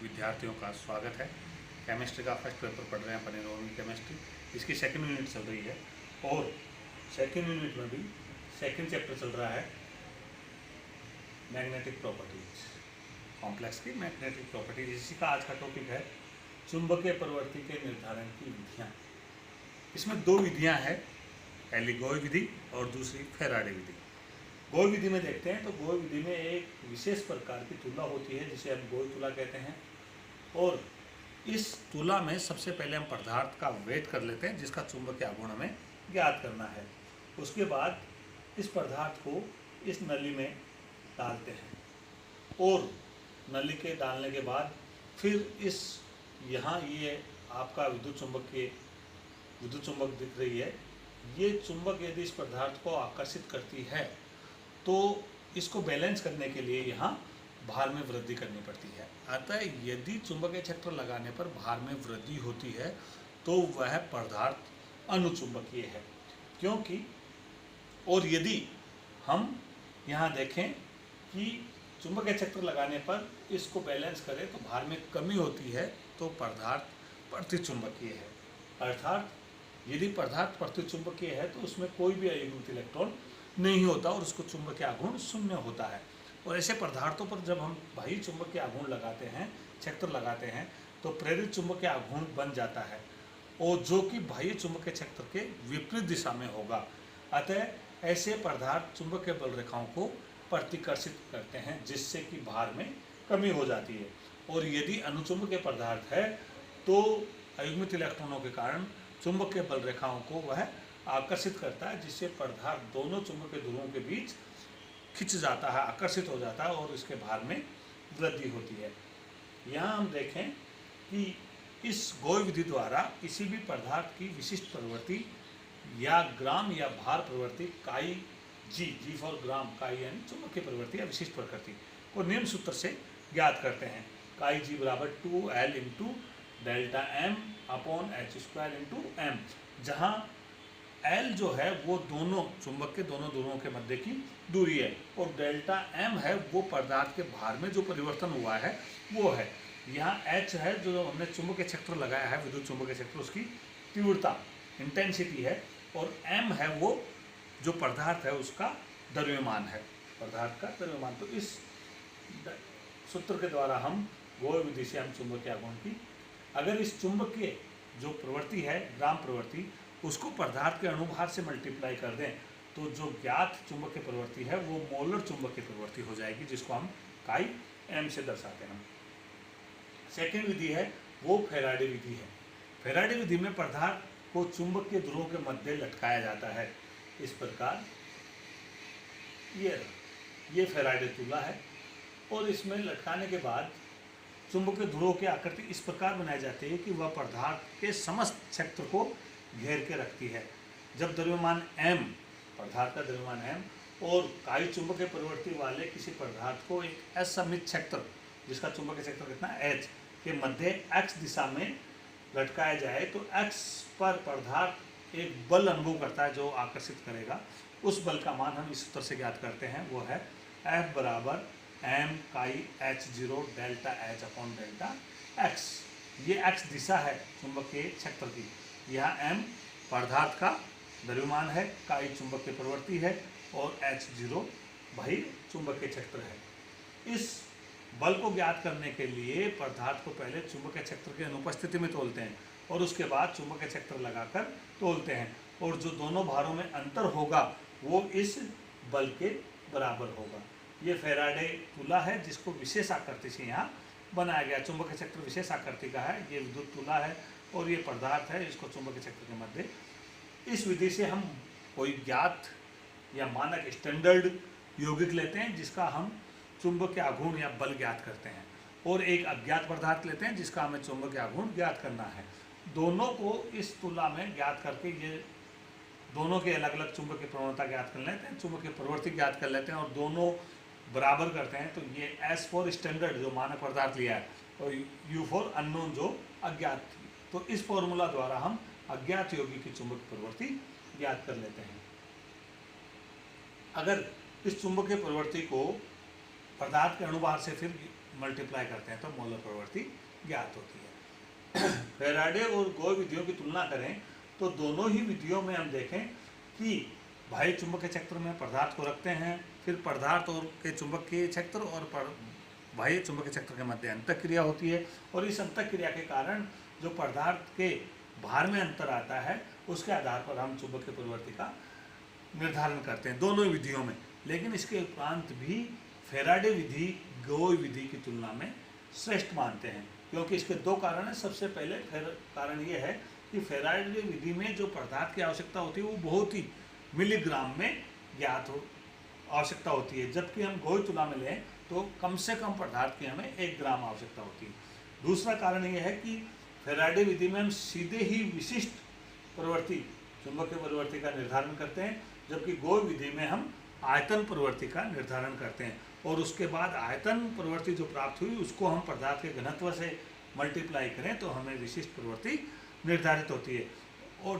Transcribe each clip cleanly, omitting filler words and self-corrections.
विद्यार्थियों का स्वागत है। केमिस्ट्री का फर्स्ट पेपर पढ़ रहे हैं अपन इनऑर्गेनिक केमिस्ट्री। इसकी सेकंड यूनिट चल रही है और सेकंड यूनिट में भी सेकंड चैप्टर चल रहा है मैग्नेटिक प्रॉपर्टीज, कॉम्प्लेक्स की मैग्नेटिक प्रॉपर्टीज। इसी का आज का टॉपिक है चुंबकीय प्रवृत्ति के निर्धारण की विधियाँ। इसमें दो विधियाँ हैं, पहली गोय विधि और दूसरी फेराडे विधि। गोय विधि में देखते हैं तो गोय विधि में एक विशेष प्रकार की तुला होती है जिसे हम गोय तुला कहते हैं, और इस तुला में सबसे पहले हम पदार्थ का वेट कर लेते हैं जिसका चुंबकीय आघूर्ण हमें ज्ञात करना है। उसके बाद इस पदार्थ को इस नली में डालते हैं और नली के डालने के बाद फिर इस यहाँ ये आपका विद्युत चुंबक दिख रही है। ये चुंबक यदि इस पदार्थ को आकर्षित करती है तो इसको बैलेंस करने के लिए यहाँ भार में वृद्धि करनी पड़ती है। अतः यदि चुंबकीय क्षेत्र लगाने पर भार में वृद्धि होती है तो वह पदार्थ अनुचुंबकीय है, क्योंकि और यदि हम यहाँ देखें कि चुंबकीय क्षेत्र लगाने पर इसको बैलेंस करें तो भार में कमी होती है तो पदार्थ प्रतिचुंबकीय है। अर्थात यदि पदार्थ प्रतिचुंबकीय है तो उसमें कोई भी अयुग्मित इलेक्ट्रॉन नहीं होता और उसको चुंबकीय आघूर्ण शून्य होता है। और ऐसे पदार्थों पर जब हम बाह्य चुंबकीय आघूर्ण लगाते हैं, क्षेत्र लगाते हैं, तो प्रेरित चुंबकीय आघूर्ण बन जाता है और जो कि बाह्य चुंबकीय क्षेत्र के विपरीत दिशा में होगा। अतः ऐसे पदार्थ चुंबकीय बल रेखाओं को प्रतिकर्षित करते हैं जिससे कि भार में कमी हो जाती है। और यदि अनुचुंबकीय पदार्थ है तो अयुग्मित इलेक्ट्रॉनों के कारण चुंबकीय बल रेखाओं को वह आकर्षित करता है, जिससे पदार्थ दोनों चुंबकीय ध्रुवों के बीच खिंच जाता है, आकर्षित हो जाता है और इसके भार में वृद्धि होती है। यहाँ हम देखें कि इस गोय विधि द्वारा किसी भी पदार्थ की विशिष्ट प्रवृत्ति या ग्राम या भार प्रवृत्ति काई जी फॉर ग्राम, काई यानी चुंबकीय प्रवृत्ति या विशिष्ट प्रकृति को निम्न सूत्र से ज्ञात करते हैं। काई जी बराबर 2L into delta M upon h² into M, जहाँ L जो है वो दोनों चुंबक के दोनों ध्रुवों के मध्य की दूरी है और डेल्टा M है वो पदार्थ के भार में जो परिवर्तन हुआ है वो है। यहाँ H है जो हमने चुंबकीय क्षेत्र लगाया है, विद्युत चुंबकीय क्षेत्र, उसकी तीव्रता इंटेंसिटी है, और M है वो जो पदार्थ है उसका द्रव्यमान है, पदार्थ का द्रव्यमान। तो इस सूत्र के द्वारा हम गोय विधि से हम चुंबकीय आघूर्ण की, अगर इस चुंबकीय जो प्रवृत्ति है ग्राम प्रवृत्ति उसको पदार्थ के अणुभार से मल्टीप्लाई कर दें तो जो ज्ञात चुंबकीय प्रवृत्ति है वो मोलर चुंबकीय प्रवृत्ति हो जाएगी, जिसको हम काई एम से दर्शाते हैं। सेकेंड विधि है वो फेराडे विधि है। फेराडे विधि में पदार्थ को चुंबकीय ध्रुवों के मध्य लटकाया जाता है इस प्रकार। ये फेराडे तुला है और इसमें लटकाने के बाद चुंबकीय ध्रुवों की आकृति इस प्रकार बनाई जाती है कि वह पदार्थ के समस्त क्षेत्र को घेर के रखती है। जब द्रव्यमान m, पदार्थ का द्रव्यमान m और काई चुंबकीय प्रवृत्ति वाले किसी पदार्थ को एक असममित क्षेत्र जिसका चुंबकीय क्षेत्र कितना h के मध्य x दिशा में लटकाया जाए तो x पर पदार्थ एक बल अनुभव करता है जो आकर्षित करेगा। उस बल का मान हम इस सूत्र से ज्ञात करते हैं, वो है F बराबर m काई h0 delta h upon delta x। ये x दिशा है चुंबकीय क्षेत्र की, यहाँ m पदार्थ का द्रव्यमान है, काई चुंबकीय प्रवृत्ति है और h0 बाह्य चुंबकीय क्षेत्र है। इस बल को ज्ञात करने के लिए पदार्थ को पहले चुंबकीय क्षेत्र की अनुपस्थिति में तोलते हैं और उसके बाद चुंबकीय क्षेत्र लगाकर तोलते हैं, और जो दोनों भारों में अंतर होगा वो इस बल के बराबर होगा। ये फेराडे तुला है जिसको विशेष आकृति से यहाँ बनाया गया। चुंबकीय क्षेत्र विशेष आकृति का है, ये विद्युत तुला है और ये पदार्थ है, इसको चुंबकीय क्षेत्र के मध्य। इस विधि से हम कोई ज्ञात या मानक स्टैंडर्ड यौगिक लेते हैं जिसका हम चुंबकीय आघूर्ण या बल ज्ञात करते हैं, और एक अज्ञात पदार्थ लेते हैं जिसका हमें चुंबकीय आघूर्ण ज्ञात करना है। दोनों को इस तुला में ज्ञात करके ये दोनों के अलग अलग चुंबकीय प्रवणता ज्ञात कर लेते हैं, चुंबकीय प्रवृत्ति ज्ञात कर लेते हैं और दोनों बराबर करते हैं। तो ये S फॉर स्टैंडर्ड जो मानक पदार्थ लिया है और U फॉर अननोन जो अज्ञात थी। तो इस फॉर्मूला द्वारा हम अज्ञात यौगिक की चुंबकीय प्रवृत्ति ज्ञात कर लेते हैं। अगर इस चुंबकीय प्रवृत्ति को पदार्थ के अणुभार से फिर मल्टीप्लाई करते हैं तो मोलर प्रवृत्ति ज्ञात होती है। फैराडे और गोय विधियों की तुलना करें तो दोनों ही विधियों में हम देखें कि बाह्य चुंबकीय क्षेत्र में पदार्थ को रखते हैं, फिर पदार्थ और के चुंबकीय क्षेत्र और बाह्य चुंबकीय क्षेत्र के मध्य अंतःक्रिया होती है, और इस अंतःक्रिया के कारण जो पदार्थ के भार में अंतर आता है उसके आधार पर हम चुंबकीय प्रवृत्ति का निर्धारण करते हैं दोनों विधियों में। लेकिन इसके उपरांत भी फैराडे विधि गोय विधि की तुलना में श्रेष्ठ मानते हैं, क्योंकि इसके दो कारण हैं। सबसे पहले कारण ये है कि फैराडे विधि में जो पदार्थ की आवश्यकता होती है वो बहुत ही मिलीग्राम में ज्ञात हो आवश्यकता होती है, जबकि हम गोय तुलना में लें तो कम से कम पदार्थ की हमें 1 ग्राम आवश्यकता होती है। दूसरा कारण यह है कि फैराडे विधि में हम सीधे ही विशिष्ट प्रवृत्ति चुंबकीय प्रवृत्ति का निर्धारण करते हैं, जबकि गोय विधि में हम आयतन प्रवृत्ति का निर्धारण करते हैं, और उसके बाद आयतन प्रवृत्ति जो प्राप्त हुई उसको हम पदार्थ के घनत्व से मल्टीप्लाई करें तो हमें विशिष्ट प्रवृत्ति निर्धारित होती है। और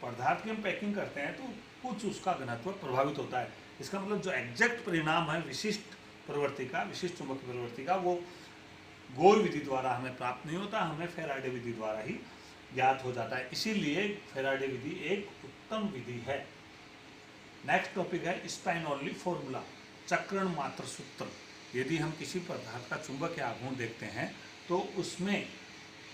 पदार्थ की हम पैकिंग करते हैं तो कुछ उसका घनत्व प्रभावित होता है। इसका मतलब जो एग्जैक्ट परिणाम है विशिष्ट प्रवृत्ति का, विशिष्ट चुंबकीय प्रवृत्ति का, वो गोय विधि द्वारा हमें प्राप्त नहीं होता, हमें फैराडे विधि द्वारा ही ज्ञात हो जाता है। इसीलिए फैराडे विधि एक उत्तम विधि है। नेक्स्ट टॉपिक है स्पाइनोली फॉर्मूला, चक्रण मात्र सूत्र। यदि हम किसी पदार्थ का चुंबकीय आघूर्ण देखते हैं तो उसमें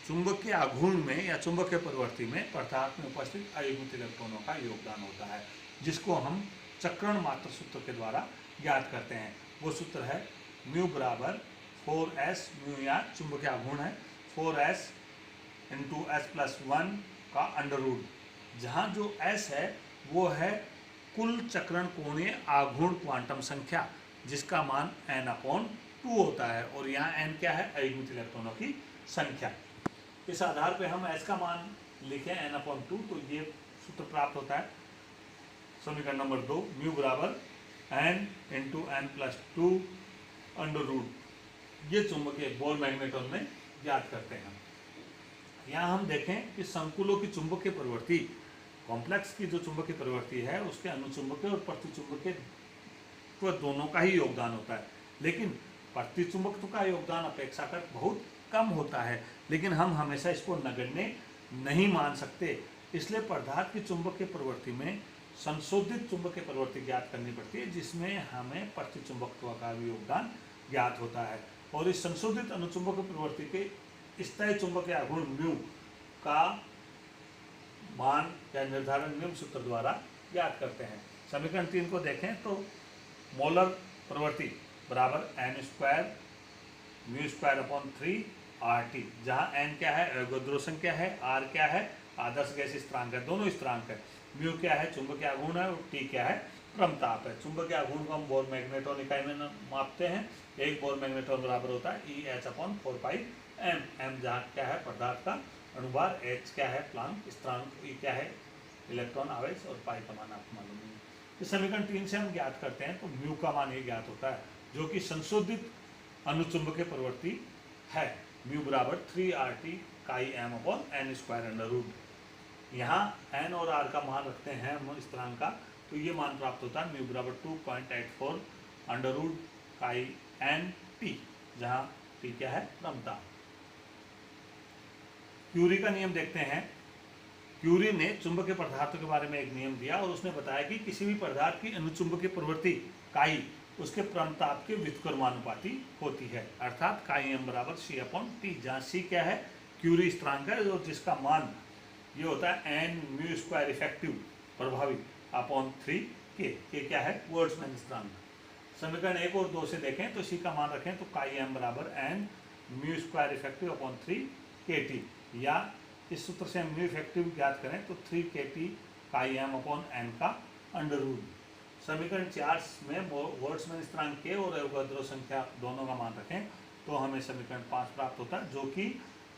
चुंबकीय आघूर्ण में या चुंबकीय प्रवृत्ति में पदार्थ में उपस्थित अयुग्मित इलेक्ट्रॉनों का योगदान होता है, जिसको हम चक्रण मात्र सूत्र के द्वारा ज्ञात करते हैं। वो सूत्र है म्यू बराबर 4s, म्यू या चुंबकीय आघूर्ण है 4s इंटू s+1 का अंडर रूट, जहाँ जो s है वो है कुल चक्रण कोणीय आघूर्ण क्वांटम संख्या, जिसका मान n/2 होता है, और यहाँ n क्या है, अयुग्मित इलेक्ट्रॉनों की संख्या। इस आधार पे हम s का मान लिखें n/2 तो ये सूत्र प्राप्त होता है। समीकरण नंबर 2, म्यू बराबर n into n+2 under root, ये चुंबकीय बोर मैग्नेट्रॉन में ज्ञात करते हैं। यहाँ हम देखें कि संकुलों की चुंबकीय प्रवृत्ति, कॉम्प्लेक्स की जो चुंबकीय प्रवृत्ति है उसके अनुचुंबकीय और प्रतिचुंबकीय दोनों का ही योगदान होता है, लेकिन प्रतिचुंबकत्व का योगदान अपेक्षाकृत बहुत कम होता है, लेकिन हम हमेशा इसको नगण्य नहीं मान सकते। इसलिए पदार्थ की चुंबकीय प्रवृत्ति में संशोधित चुंबकीय प्रवृत्ति ज्ञात करनी पड़ती है, जिसमें हमें प्रतिचुंबकत्व का भी योगदान ज्ञात होता है। और इस संशोधित अनुचुंबकीय प्रवृत्ति के स्थायी चुंबकीय आघूर्ण म्यू का मान या निर्धारण निम्न सूत्र द्वारा ज्ञात करते हैं। समीकरण 3 को देखें तो मोलर प्रवृत्ति बराबर n² μ²/3 RT, जहाँ n क्या है, अवोगाद्रो संख्या है, R क्या है, आदर्श गैस स्थिरांक है, दोनों स्थिरांक है। म्यू क्या है, चुंबकीय आघूर्ण है, और T क्या है, क्रमताप है। चुंबकीय आघूर्ण को हम बोर मैग्नेट्रॉन इकाई में मापते हैं। एक बोर मैग्नेट्रॉन बराबर होता है EH/4πm, m जहाँ क्या है पदार्थ का अणुभार, h क्या है प्लांक स्थिरांक, E क्या है इलेक्ट्रॉन आवेश, और पाई का मान आपको मालूम है। इस समीकरण 3 से हम ज्ञात करते हैं तो म्यू का मान ये ज्ञात होता है, जो कि संशोधित अनुचुंबकीय प्रवृत्ति है। म्यू बराबर 3RT काई m/n² अंडर रूट। यहाँ n और r का मान रखते हैं हम स्थिरांक का, तो ये मान प्राप्त होता है म्यू बराबर 2.84 अंडर रूट काई n/t, जहाँ t क्या है क्रमता। क्यूरी का नियम देखते हैं। क्यूरी ने चुंबकीय पदार्थों के बारे में एक नियम दिया और उसने बताया कि किसी भी पदार्थ की अनुचुंबकीय प्रवृत्ति काई उसके क्रमताप के व्युत्क्रमानुपाती होती है, अर्थात काई m बराबर c/t, जहाँ c क्या है क्यूरी स्थिरांक है, और जिसका मान ये होता है n μ² इफेक्टिव प्रभावी अपॉन 3k। k क्या है बोल्ट्जमैन स्थिरांक। समीकरण 1 और 2 से देखें तो c का मान रखें तो काई m बराबर n μ² इफेक्टिव अपॉन 3kt, या इस सूत्र से हम म्यू इफेक्टिव ज्ञात करें तो 3kt काई m/n का अंडर रूट। समीकरण 4 में बोल्ट्जमैन स्थिरांक k और अवोगाद्रो संख्या दोनों का मान रखें तो हमें समीकरण 5 प्राप्त होता है, जो कि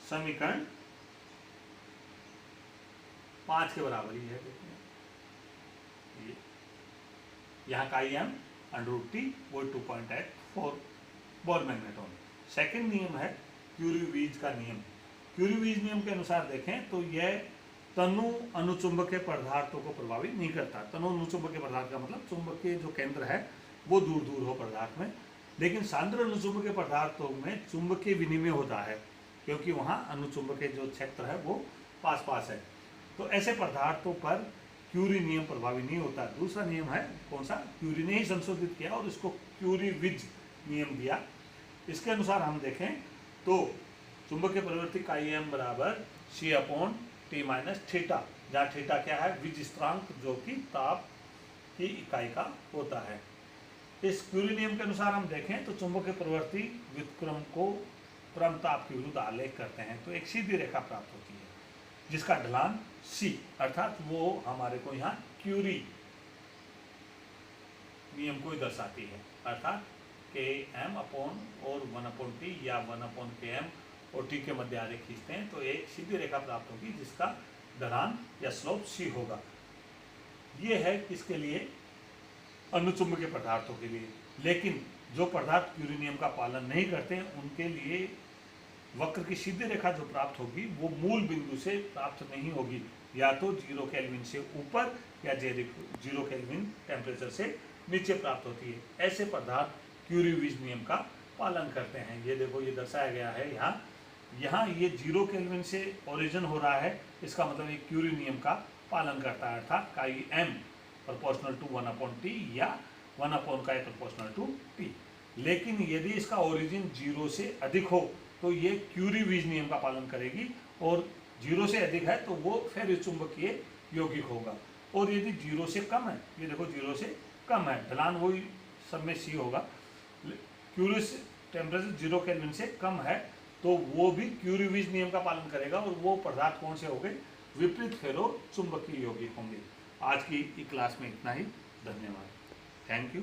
समीकरण 5 के बराबर ही है। यहाँ काई m अंडर रूट t वो 2.84 बोर मैग्नेट्रॉन। सेकंड नियम है क्यूरी-वीज का नियम। क्यूरी-वीज नियम के अनुसार देखें तो यह तनु अनुचुंबकीय पदार्थों को प्रभावित नहीं करता। तनु अनुचुंबकीय पदार्थ का मतलब चुंबकीय जो केंद्र है वो दूर दूर हो पदार्थ में, लेकिन सांद्र अनुचुंबकीय पदार्थों में चुंबकीय विनिमय होता है, क्योंकि वहाँ अनुचुंबकीय जो क्षेत्र है वो पास पास है। तो ऐसे पदार्थों पर क्यूरी नियम प्रभावी नहीं होता। दूसरा नियम है कौन सा, क्यूरी ने ही संशोधित किया और इसको क्यूरी-विज नियम दिया। इसके अनुसार हम देखें तो चुंबकीय प्रवृत्ति का M बराबर C/T माइनस थीटा, जहाँ थीटा क्या है, विज स्थिरांक, जो कि ताप की इकाई का होता है। इस क्यूरी नियम के अनुसार हम देखें तो चुंबकीय प्रवृत्ति व्युत्क्रम को क्रम ताप के विरुद्ध आलेख करते हैं तो एक सीधी रेखा प्राप्त होती है जिसका ढलान C, अर्थात वो हमारे को यहाँ क्यूरी नियम को ही दर्शाती है, अर्थात Km अपॉन और 1/T या 1/Km और T के मध्य आरेख खींचते हैं तो एक सीधी रेखा प्राप्त होगी जिसका ढलान या स्लोप C होगा। ये है किसके लिए, अनुचुंबकीय पदार्थों के लिए। लेकिन जो पदार्थ क्यूरी नियम का पालन नहीं करते हैं उनके लिए वक्र की सीधी रेखा जो प्राप्त होगी वो मूल बिंदु से प्राप्त नहीं होगी, या तो 0 केल्विन से ऊपर या 0 केल्विन टेम्परेचर से नीचे प्राप्त होती है। ऐसे पदार्थ क्यूरी-विज नियम का पालन करते हैं। ये देखो, ये दर्शाया गया है यहाँ ये 0 केल्विन से ओरिजिन हो रहा है, इसका मतलब ये क्यूरी नियम का पालन करता है, अर्थात काई M प्रोपोर्शनल टू 1/T या 1/Chi प्रोपोर्शनल टू T। लेकिन यदि इसका ओरिजिन 0 से अधिक हो तो ये क्यूरी-विज नियम का पालन करेगी, और 0 से अधिक है तो वो फिर चुंबकीय यौगिक होगा। और यदि 0 से कम है, ये देखो 0 से कम है, ढलान वही सब में C होगा, क्यूरी टेम्परेचर 0 केल्विन से कम है तो वो भी क्यूरी-विज नियम का पालन करेगा, और वो पदार्थ कौन से होंगे, विपरीत फेरो चुंबकीय यौगिक होंगे। आज की क्लास में इतना ही, धन्यवाद, थैंक यू।